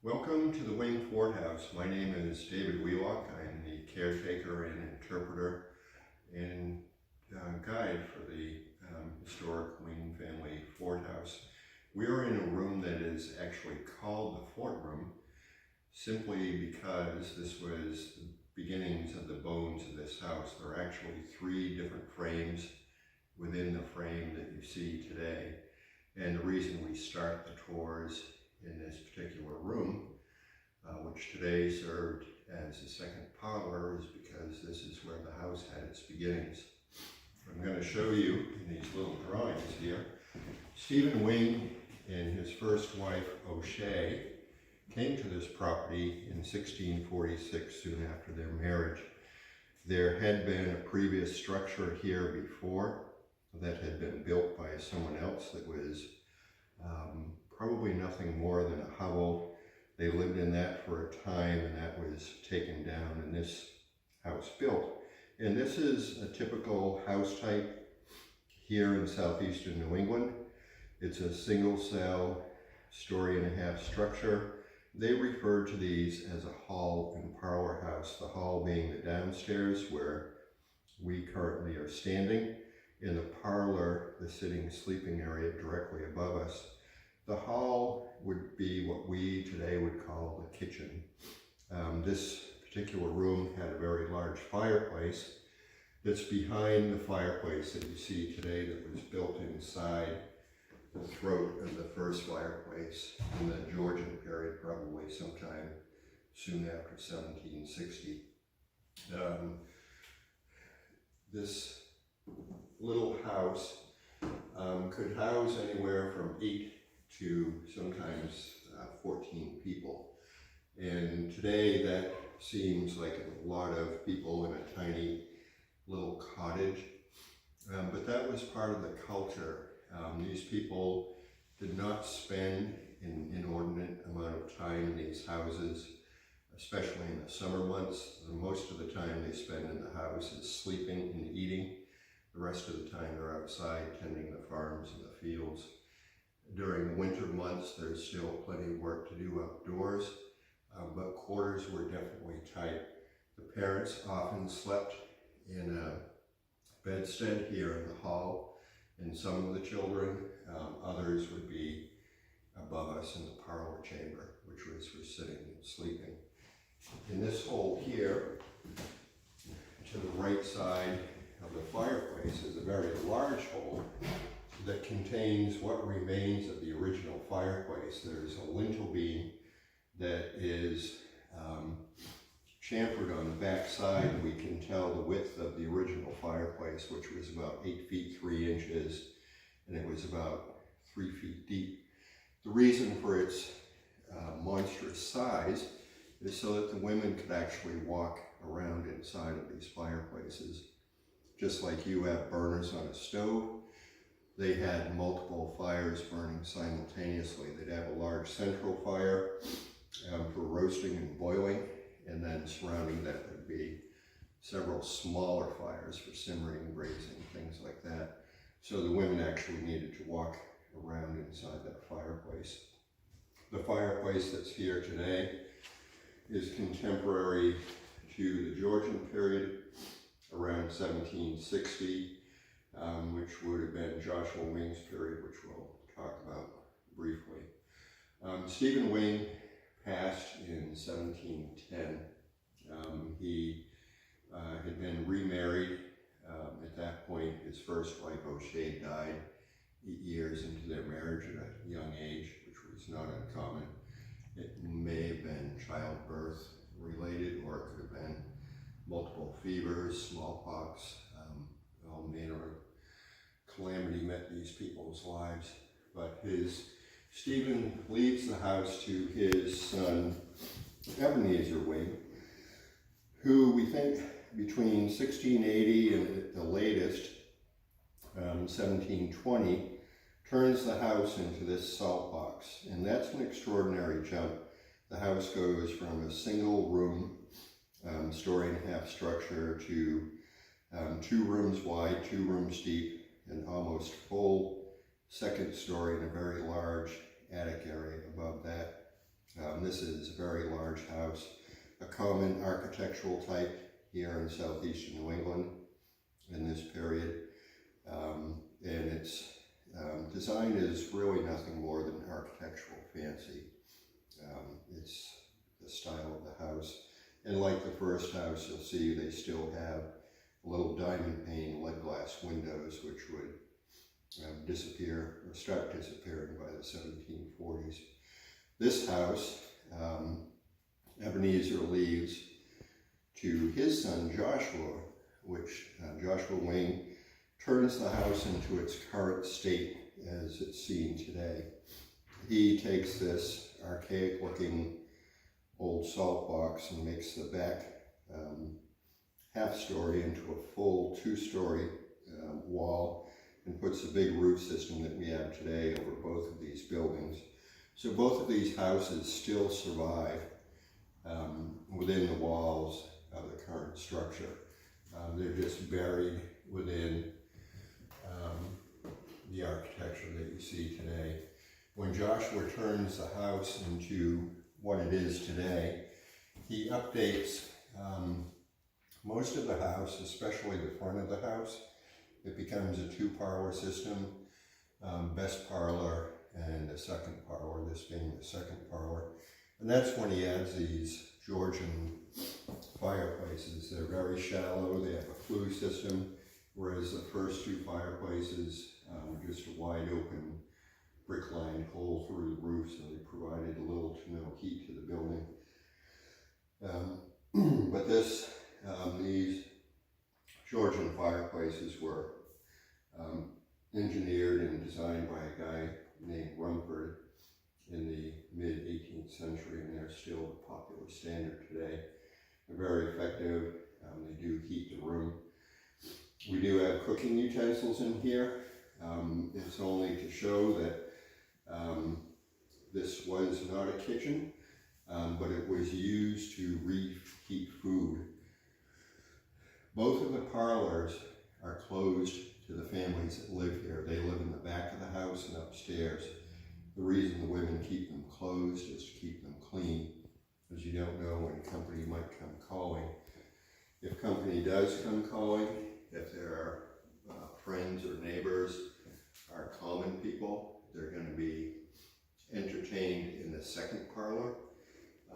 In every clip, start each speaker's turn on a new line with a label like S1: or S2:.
S1: Welcome to the Wing Fort House. My name is David Wheelock. I'm the caretaker and interpreter and guide for the historic Wing family Fort House. We are in a room that is actually called the Fort Room simply because this was the beginnings of the bones of this house. There are actually 3 different frames within the frame that you see today. And the reason we start the tours in this particular room, which today served as the second parlor, is because this is where the house had its beginnings. I'm going to show you in these little drawings here. Stephen Wing and his first wife, O'Shea, came to this property in 1646, soon after their marriage. There had been a previous structure here before that had been built by someone else that was probably nothing more than a hovel. They lived in that for a time, and that was taken down and this house built. And this is a typical house type here in southeastern New England. It's a single cell, 1.5-story structure. They refer to these as a hall and parlor house, the hall being the downstairs where we currently are standing, in the parlor, the sitting sleeping area directly above us. The hall would be what we today would call the kitchen. This particular room had a very large fireplace that's behind the fireplace that you see today that was built inside the throat of the first fireplace in the Georgian period, probably sometime soon after 1760. This little house could house anywhere from 8 to sometimes 14 people. And today that seems like a lot of people in a tiny little cottage, but that was part of the culture. These people did not spend an inordinate amount of time in these houses, especially in the summer months. Most of the time they spend in the house is sleeping and eating. The rest of the time they're outside tending the farms and the fields. During the winter months, there's still plenty of work to do outdoors, but quarters were definitely tight. The parents often slept in a bedstead here in the hall, and some of the children, others would be above us in the parlor chamber, which was for sitting and sleeping. In this hole here, to the right side of the fireplace, is a very large hole that contains what remains of the original fireplace. There's a lintel beam that is chamfered on the back side. We can tell the width of the original fireplace, which was about 8 feet 3 inches, and it was about 3 feet deep. The reason for its monstrous size is so that the women could actually walk around inside of these fireplaces. Just like you have burners on a stove, they had multiple fires burning simultaneously. They'd have a large central fire for roasting and boiling, and then surrounding that would be several smaller fires for simmering, braising, things like that. So the women actually needed to walk around inside that fireplace. The fireplace that's here today is contemporary to the Georgian period, around 1760, which would have been Joshua Wing's period, which we'll talk about briefly. Stephen Wing passed in 1710. He had been remarried. At that point, his first wife, O'Shea, died 8 years into their marriage at a young age, which was not uncommon. It may have been childbirth related, or it could have been multiple fevers, smallpox, all manner of calamity met these people's lives. But Stephen leaves the house to his son, Ebenezer Wing, who we think between 1680 and at the latest, 1720, turns the house into this salt box. And that's an extraordinary jump. The house goes from a single room, 1.5-story structure to 2 rooms wide, 2 rooms deep, and almost full 2nd story and a very large attic area above that. This is a very large house, a common architectural type here in southeastern New England in this period. And its design is really nothing more than architectural fancy. It's the style of the house. And like the first house, you'll see they still have little diamond pane lead glass windows, which would disappear or start disappearing by the 1740s. This house, Ebenezer leaves to his son Joshua, which Joshua Wayne turns the house into its current state as it's seen today. He takes this archaic looking old salt box and makes the back half story into a full 2-story wall, and puts a big roof system that we have today over both of these buildings. So both of these houses still survive within the walls of the current structure. They're just buried within the architecture that you see today. When Joshua turns the house into what it is today, he updates most of the house, especially the front of the house. It becomes a 2-parlor system, best parlor and a second parlor, this being the second parlor. And that's when he adds these Georgian fireplaces. They're very shallow, they have a flue system, whereas the first 2 fireplaces were just a wide open brick-lined hole through the roof, so they provided little to no heat to the building. But these Georgian fireplaces were engineered and designed by a guy named Reverend in the mid-18th century, and they're still the popular standard today. They're very effective. They do heat the room. We do have cooking utensils in here. It's only to show that this was not a kitchen, but it was used to reheat food. Both of the parlors are closed to the families that live here. They live in the back of the house and upstairs. The reason the women keep them closed is to keep them clean, because you don't know when company might come calling. If company does come calling, if there are friends or neighbors, are common people, they're going to be entertained in the second parlor.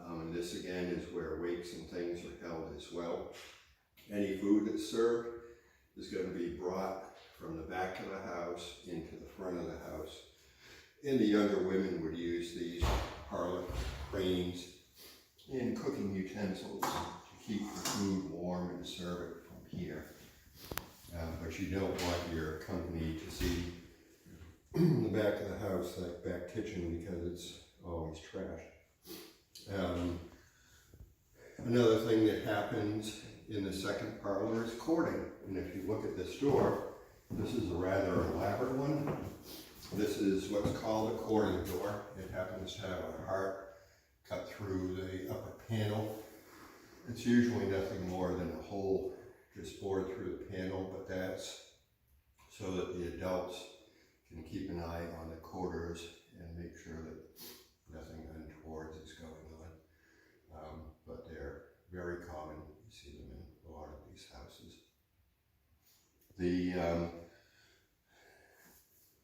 S1: And this again is where wakes and things are held as well. Any food that's served is going to be brought from the back of the house into the front of the house. And the younger women would use these parlor cranes and cooking utensils to keep the food warm and serve it from here. But you don't want your company to see the back of the house, that back kitchen, because it's always trashed. Another thing that happens in the second parlor is courting. And if you look at this door, this is a rather elaborate one. This is what's called a courting door. It happens to have a heart cut through the upper panel. It's usually nothing more than a hole just bored through the panel, but that's so that the adults can keep an eye on the courters and make sure that nothing untoward is going on. But they're very common. You see them in a lot of these houses.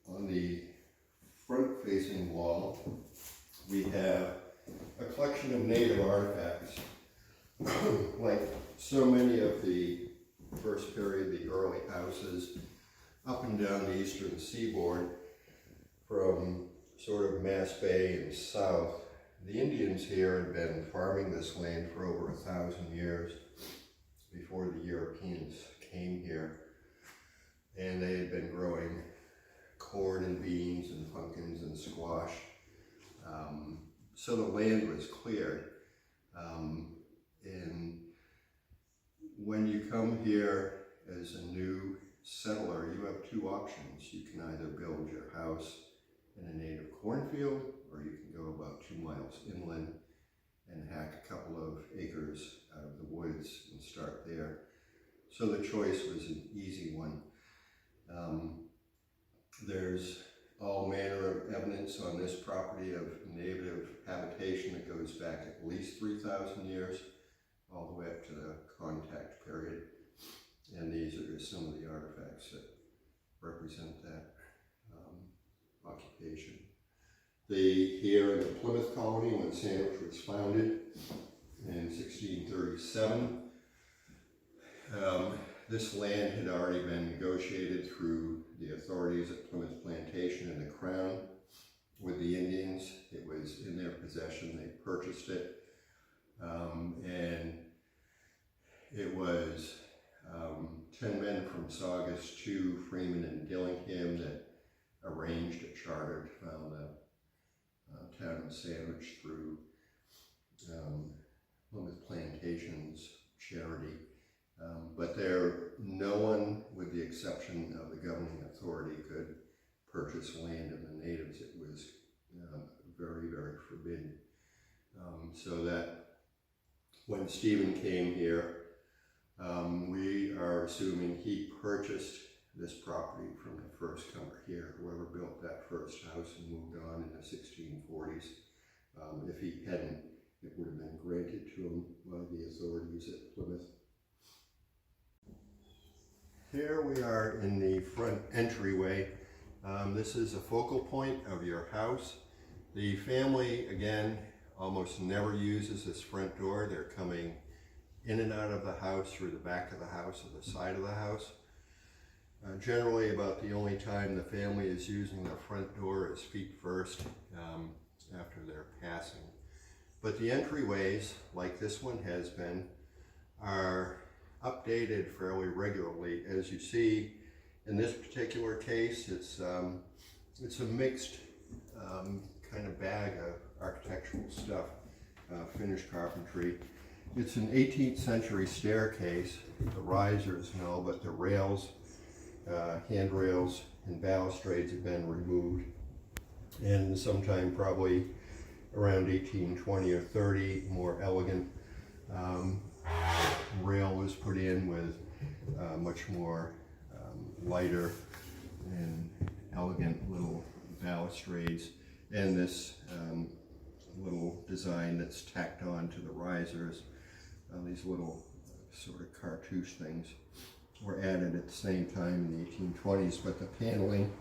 S1: On the front-facing wall, we have a collection of native artifacts. Like so many of the first period, the early houses up and down the eastern seaboard, from sort of Mass Bay and south, the Indians here had been farming this land for over 1,000 years before the Europeans came here. And they had been growing corn and beans and pumpkins and squash. So the land was cleared. And when you come here as a new settler, you have 2 options. You can either build your house in a native cornfield, or you can go about 2 miles inland and hack a couple of acres out of the woods and start there. So the choice was an easy one. There's all manner of evidence on this property of native habitation that goes back at least 3,000 years, all the way up to the contact period. And these are just some of the artifacts that represent that occupation. Here in the Plymouth colony, when Sandwich was founded in 1637, this land had already been negotiated through the authorities at Plymouth Plantation and the Crown with the Indians. It was in their possession. They purchased it, and it was 10 men from Saugus to Freeman and Dillingham that arranged a charter to found the town of Sandwich through Plymouth Plantation's charity. But no one, with the exception of the governing authority, could purchase land of the natives. It was very, very forbidden. So that when Stephen came here, we are assuming he purchased this property from the first comer here, whoever built that first house and moved on in the 1640s. If he hadn't, it would have been granted to him by the authorities at Plymouth. Here we are in the front entryway. This is a focal point of your house. The family, again, almost never uses this front door. They're coming in and out of the house through the back of the house or the side of the house. Generally, about the only time the family is using the front door is feet first after their passing. But the entryways, like this one has been, are updated fairly regularly. As you see in this particular case, it's a mixed kind of bag of architectural stuff, finished carpentry. It's an 18th century staircase. The risers no, but the rails, handrails and balustrades have been removed, and sometime probably around 1820 or 30, more elegant rail was put in with much more lighter and elegant little balustrades, and this little design that's tacked on to the risers. These little sort of cartouche things were added at the same time in the 1820s, but the paneling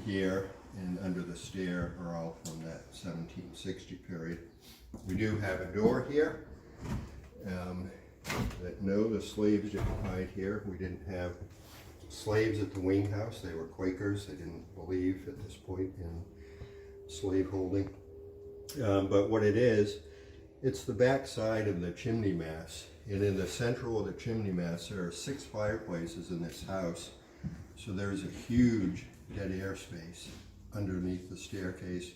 S1: here and under the stair are all from that 1760 period. We do have a door here that the slaves didn't hide here. We didn't have slaves at the wing house. They were Quakers. They didn't believe at this point in slave holding. But what it is, it's the back side of the chimney mass. And in the central of the chimney mass, there are 6 fireplaces in this house. So there's a huge dead air space underneath the staircase.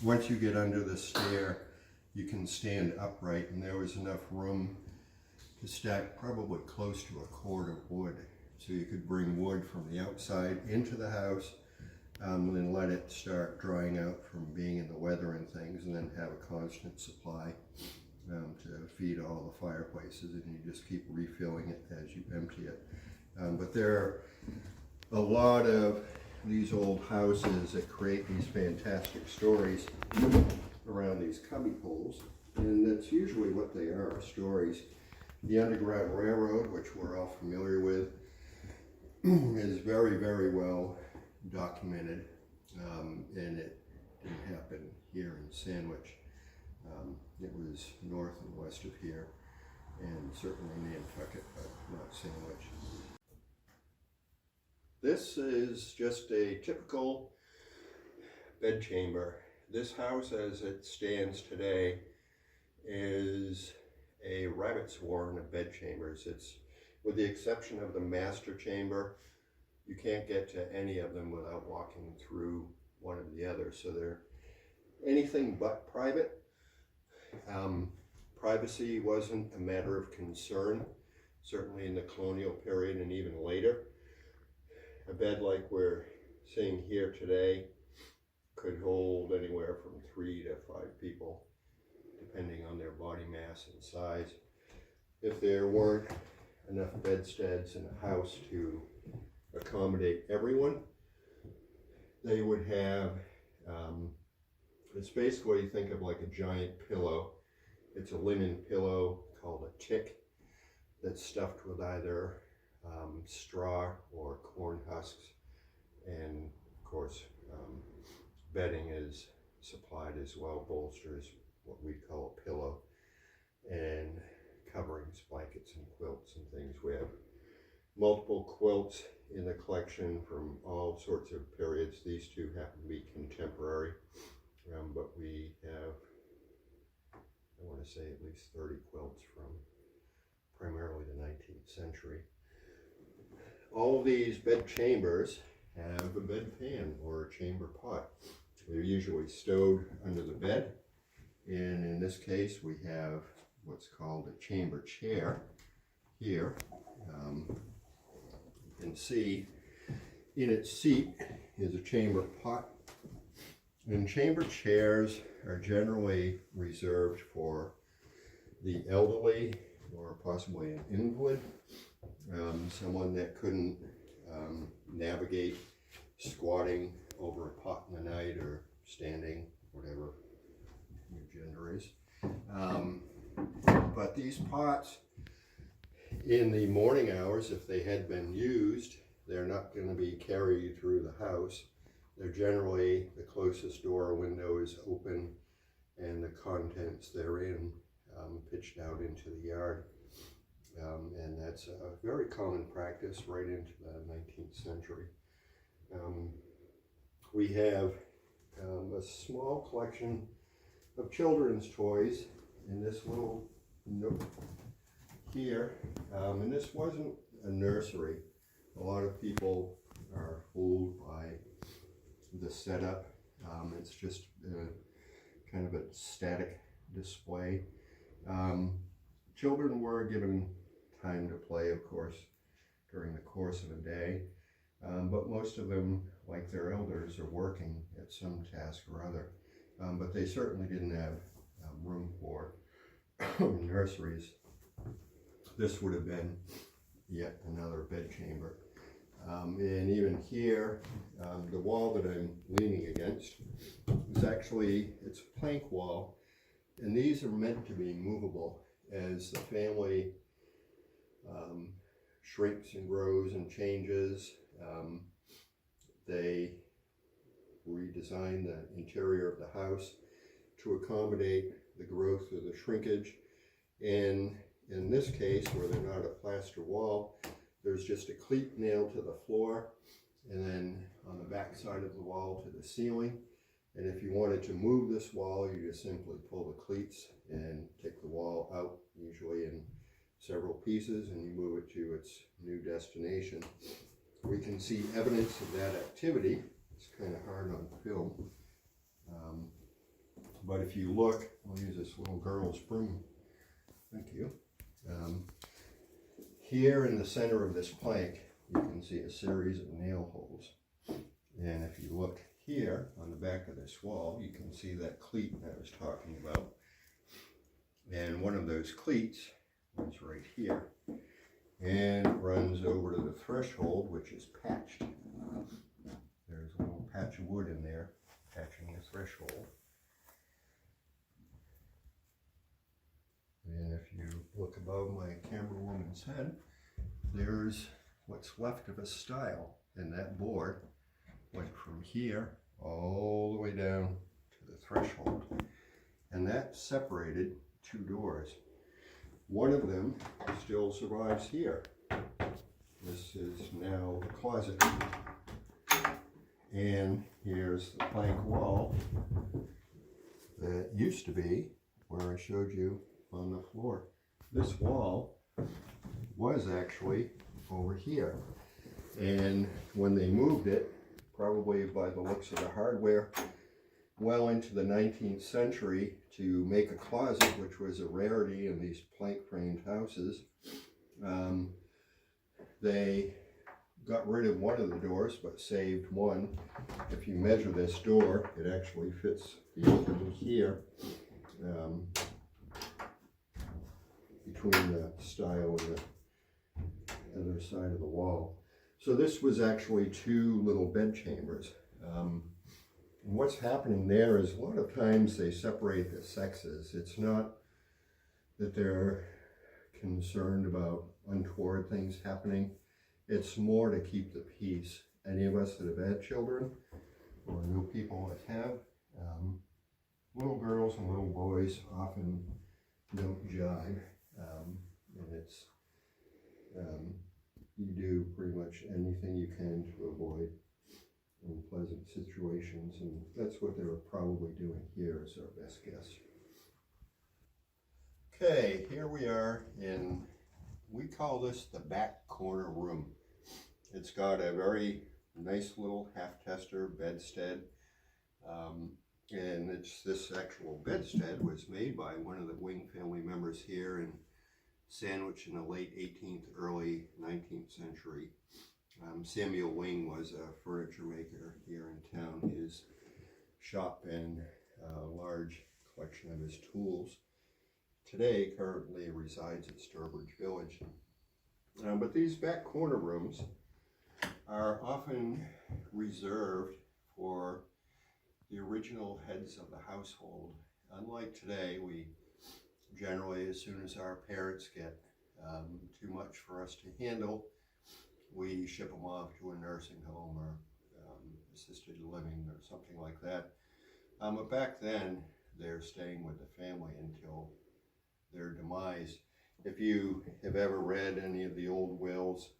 S1: Once you get under the stair, you can stand upright, and there was enough room to stack probably close to a cord of wood. So you could bring wood from the outside into the house, and then let it start drying out from being in the weather and things, and then have a constant supply to feed all the fireplaces, and you just keep refilling it as you empty it. But there are a lot of these old houses that create these fantastic stories around these cubby holes, and that's usually what they are, stories. The Underground Railroad, which we're all familiar with, is very, very well documented, and it didn't happen here in Sandwich. It was north and west of here, and certainly Nantucket, but not Sandwich. This is just a typical bedchamber. This house, as it stands today, is a rabbit's warren of bedchambers. It's, with the exception of the master chamber, you can't get to any of them without walking through one of the others. So they're anything but private. Privacy wasn't a matter of concern, certainly in the colonial period and even later. A bed like we're seeing here today could hold anywhere from 3 to 5 people, depending on their body mass and size. If there weren't enough bedsteads in a house to accommodate everyone, they would have, it's basically, think of like a giant pillow. It's a linen pillow called a tick that's stuffed with either straw or corn husks, and of course bedding is supplied as well, bolsters, what we call a pillow, and coverings, blankets and quilts and things. We have multiple quilts in the collection from all sorts of periods. These two happen to be contemporary, but we have, I want to say, at least 30 quilts from primarily the 19th century. All these bed chambers have a bed pan or a chamber pot. They're usually stowed under the bed, and in this case we have what's called a chamber chair here. You can see in its seat is a chamber pot, and chamber chairs are generally reserved for the elderly or possibly an invalid, someone that couldn't navigate squatting over a pot in the night or standing, whatever your gender is. But these pots, in the morning hours, if they had been used, they're not going to be carried through the house. They're generally, the closest door or window is open and the contents therein pitched out into the yard. And that's a very common practice right into the 19th century. We have a small collection of children's toys in this little nook here. And this wasn't a nursery. A lot of people are fooled by the setup. It's just kind of a static display. Children were given time to play, of course, during the course of a day, but most of them, like their elders, are working at some task or other. But they certainly didn't have room for nurseries. This would have been yet another bed chamber. And even here, the wall that I'm leaning against is actually, it's a plank wall, and these are meant to be movable as the family shrinks and grows and changes. They redesign the interior of the house to accommodate the growth of the shrinkage. And in this case, where they're not a plaster wall, there's just a cleat nailed to the floor, and then on the back side of the wall to the ceiling. And if you wanted to move this wall, you just simply pull the cleats and take the wall out, usually in several pieces, and you move it to its new destination. We can see evidence of that activity. It's kind of hard on film. But if you look, I'll use this little girl's broom. Thank you. Here in the center of this plank, you can see a series of nail holes. And if you look here on the back of this wall, you can see that cleat I was talking about. And one of those cleats runs right here and runs over to the threshold, which is patched. There's a little patch of wood in there patching the threshold. And if you look above my camera woman's head, there's what's left of a stile, and that board went from here all the way down to the threshold, and that separated two doors. One of them still survives here. This is now the closet, and here's the plank wall that used to be where I showed you on the floor. This wall was actually over here, and when they moved it, probably by the looks of the hardware, well into the 19th century, to make a closet, which was a rarity in these plank framed houses, they got rid of one of the doors but saved one. If you measure this door, it actually fits the opening here, between the stile and the other side of the wall. So this was actually two little bed chambers. And what's happening there is a lot of times they separate the sexes. It's not that they're concerned about untoward things happening. It's more to keep the peace. Any of us that have had children or know people that have, little girls and little boys often don't jive. And it's, you do pretty much anything you can to avoid unpleasant situations, and that's what they were probably doing here, is our best guess. Okay, here we are in, we call this the back corner room. It's got a very nice little half-tester bedstead, and this actual bedstead was made by one of the Wing family members here in Sandwich in the late 18th, early 19th century. Samuel Wing was a furniture maker here in town. His shop and a large collection of his tools today currently resides at Sturbridge Village. But these back corner rooms are often reserved for the original heads of the household. Unlike today, we generally, as soon as our parents get too much for us to handle, we ship them off to a nursing home or assisted living or something like that. But back then, they're staying with the family until their demise. If you have ever read any of the old wills,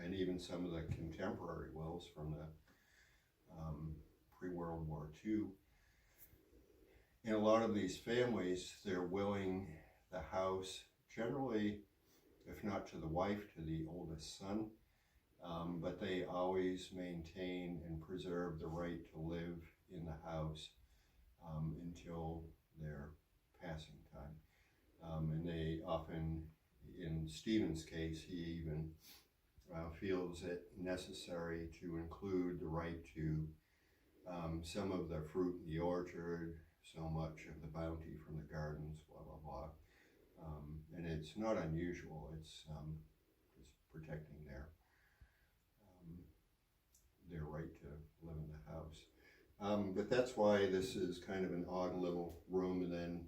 S1: and even some of the contemporary wills from the pre-World War II, in a lot of these families, they're willing the house, generally, if not to the wife, to the oldest son. But they always maintain and preserve the right to live in the house until their passing time. And they often, in Stephen's case, he even feels it necessary to include the right to some of the fruit in the orchard, so much of the bounty from the gardens, blah, blah, blah. And it's not unusual. It's just protecting their right to live in the house. But that's why this is kind of an odd little room. And then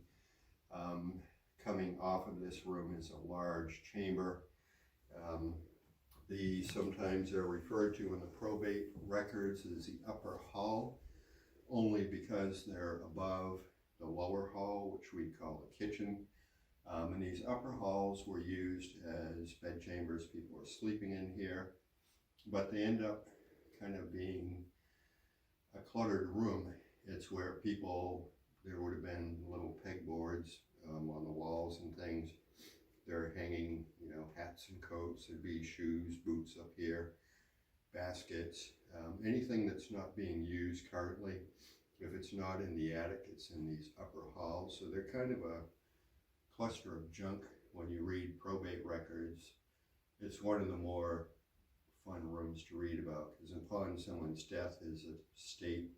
S1: coming off of this room is a large chamber. Sometimes they're referred to in the probate records as the upper hall, only because they're above the lower hall, which we call the kitchen. And these upper halls were used as bed chambers. People were sleeping in here, but they end up kind of being a cluttered room. It's where there would have been little pegboards on the walls and things. They're hanging, hats and coats. There'd be shoes, boots up here, baskets, anything that's not being used currently. If it's not in the attic, it's in these upper halls. So they're kind of a cluster of junk. When you read probate records, it's one of the more fun rooms to read about, because upon someone's death, his estate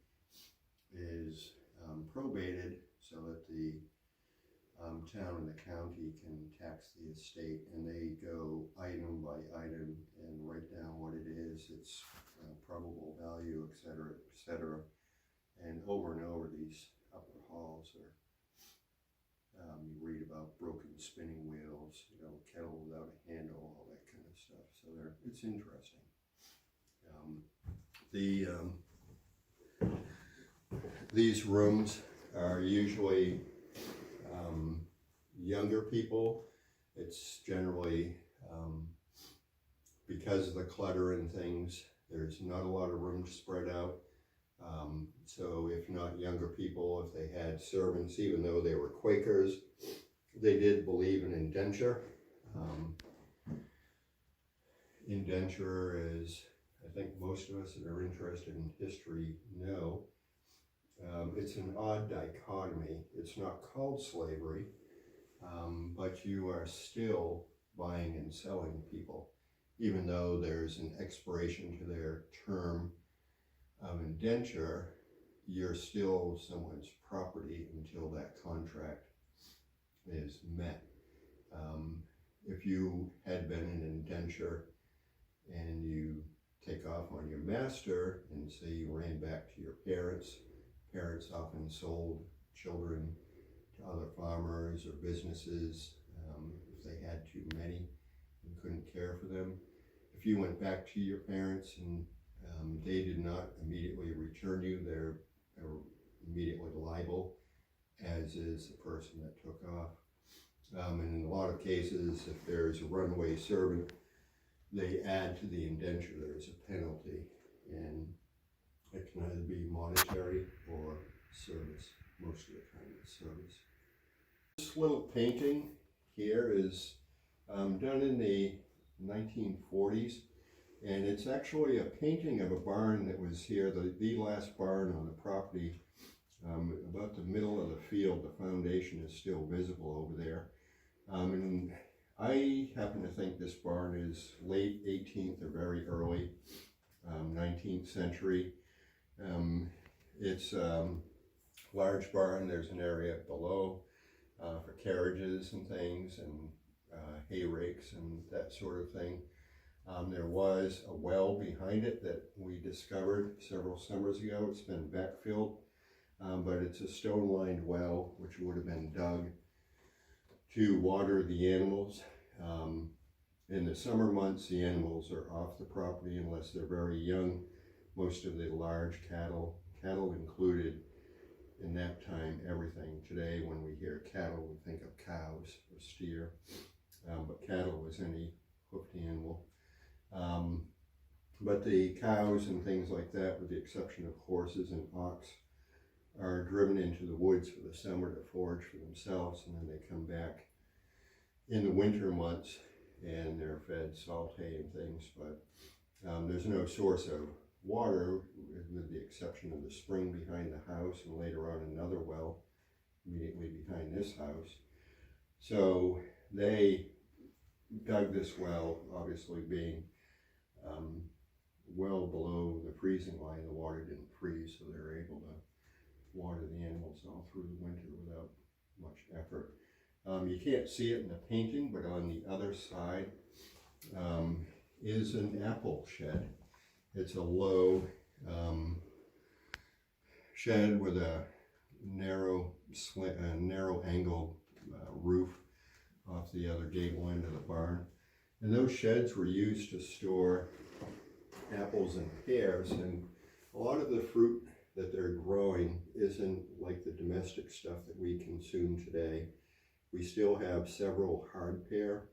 S1: is probated so that the town and the county can tax the estate, and they go item by item and write down what it is, its probable value, etc., etc. And over these upper halls are, you read about broken spinning wheels, kettle without a handle, all that kind of stuff. So it's interesting. These rooms are usually younger people. It's generally because of the clutter and things, there's not a lot of room to spread out. So if not younger people, if they had servants, even though they were Quakers, they did believe in indenture. Indenture is, I think most of us that are interested in history know, it's an odd dichotomy. It's not called slavery, but you are still buying and selling people, even though there's an expiration to their term of indenture. You're still someone's property until that contract is met. If you had been an indenture and you take off on your master and say you ran back to your parents. Parents often sold children to other farmers or businesses if they had too many and couldn't care for them. If you went back to your parents and they did not immediately return you, they're immediately liable, as is the person that took off. And in a lot of cases, if there's a runaway servant, they add to the indenture. There's a penalty, and it can either be monetary or service. Most of the time it's service. This little painting here is done in the 1940s, and it's actually a painting of a barn that was here, the last barn on the property. About the middle of the field, the foundation is still visible over there. And I happen to think this barn is late 18th or very early 19th century. It's a large barn. There's an area below for carriages and things, and hay rakes and that sort of thing. There was a well behind it that we discovered several summers ago. It's been backfilled, but it's a stone-lined well which would have been dug to water the animals. In the summer months, the animals are off the property unless they're very young. Most of the large cattle included in that time everything. Today, when we hear cattle, we think of cows or steer, but cattle was any hoofed animal. But the cows and things like that, with the exception of horses and ox, are driven into the woods for the summer to forage for themselves, and then they come back in the winter months and they're fed salt hay and things. But there's no source of water, with the exception of the spring behind the house and later on another well immediately behind this house. So they dug this well, obviously being well below the freezing line. The water didn't freeze, so they were able to water the animals all through the winter without much effort. You can't see it in the painting, but on the other side is an apple shed. It's a low shed with a narrow angled roof off the other gable end of the barn. And those sheds were used to store apples and pears, and a lot of the fruit that they're growing isn't like the domestic stuff that we consume today. We still have several hard pear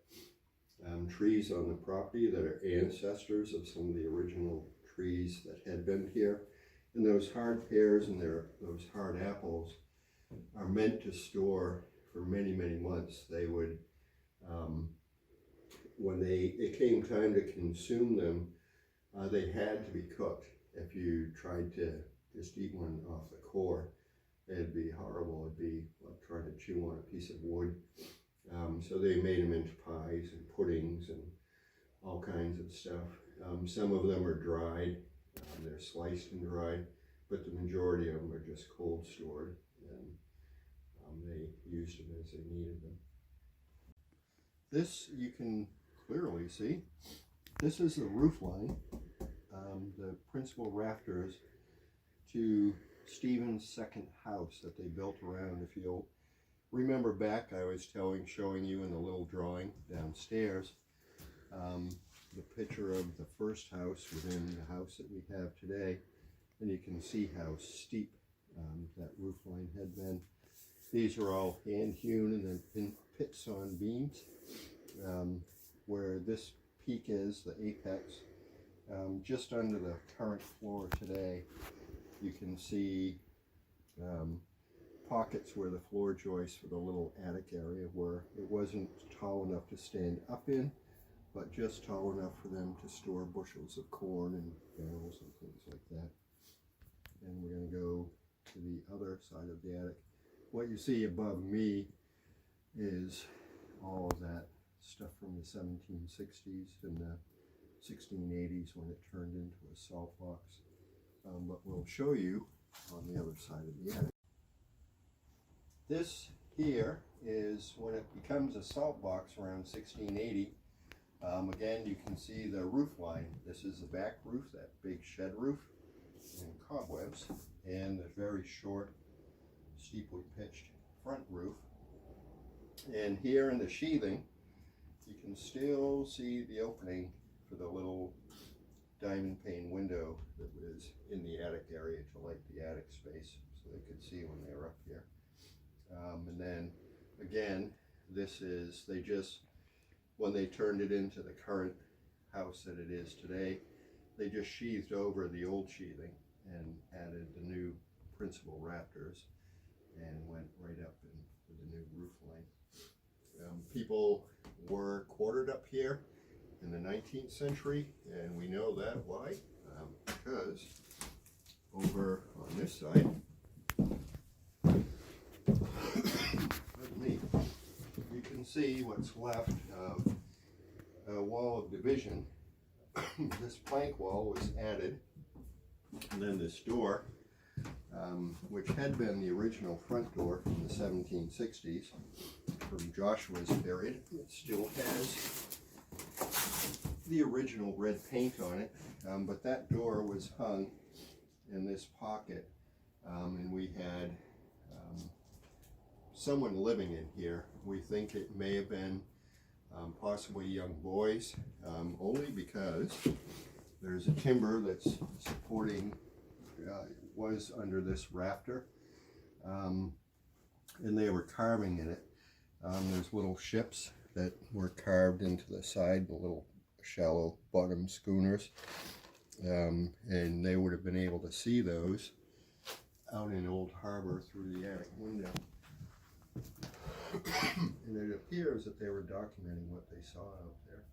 S1: trees on the property that are ancestors of some of the original trees that had been here. And those hard pears and those hard apples are meant to store for many, many months. They would, when it came time to consume them, they had to be cooked. If you tried to just eat one off the core, it'd be horrible. It'd be like trying to chew on a piece of wood. So they made them into pies and puddings and all kinds of stuff. Some of them are dried. They're sliced and dried, but the majority of them are just cold stored, and they used them as they needed them. This you can clearly see. This is the roof line, the principal rafters to Stephen's second house that they built around. If you'll remember back, I was showing you in the little drawing downstairs the picture of the first house within the house that we have today, and you can see how steep that roof line had been. These are all hand hewn and then in pits on beams. Where this peak is, the apex, just under the current floor today, you can see pockets where the floor joists for the little attic area where it wasn't tall enough to stand up in, but just tall enough for them to store bushels of corn and barrels and things like that. And we're going to go to the other side of the attic. What you see above me is all of that stuff from the 1760s and the 1680s when it turned into a salt box. But we'll show you on the other side of the attic. This here is when it becomes a salt box around 1680. Again, you can see the roof line. This is the back roof, that big shed roof, and cobwebs, and the very short, steeply pitched front roof. And here in the sheathing, you can still see the opening for the little diamond pane window that was in the attic area to light the attic space, so they could see when they were up here. And then again, this is, they just, when they turned it into the current house that it is today, they just sheathed over the old sheathing and added the new principal rafters and went right up with the new roof line. People were quartered up here in the 19th century, and we know that. Why? Because over on this side, you can see what's left of a wall of division. This plank wall was added, and then this door, which had been the original front door from the 1760s, from Joshua's period. It still has the original red paint on it, but that door was hung in this pocket, and we had someone living in here. We think it may have been possibly young boys, only because there's a timber that's supporting, was under this rafter, and they were carving in it. There's little ships that were carved into the side, the little shallow bottom schooners, and they would have been able to see those out in Old Harbor through the attic window. And it appears that they were documenting what they saw out there.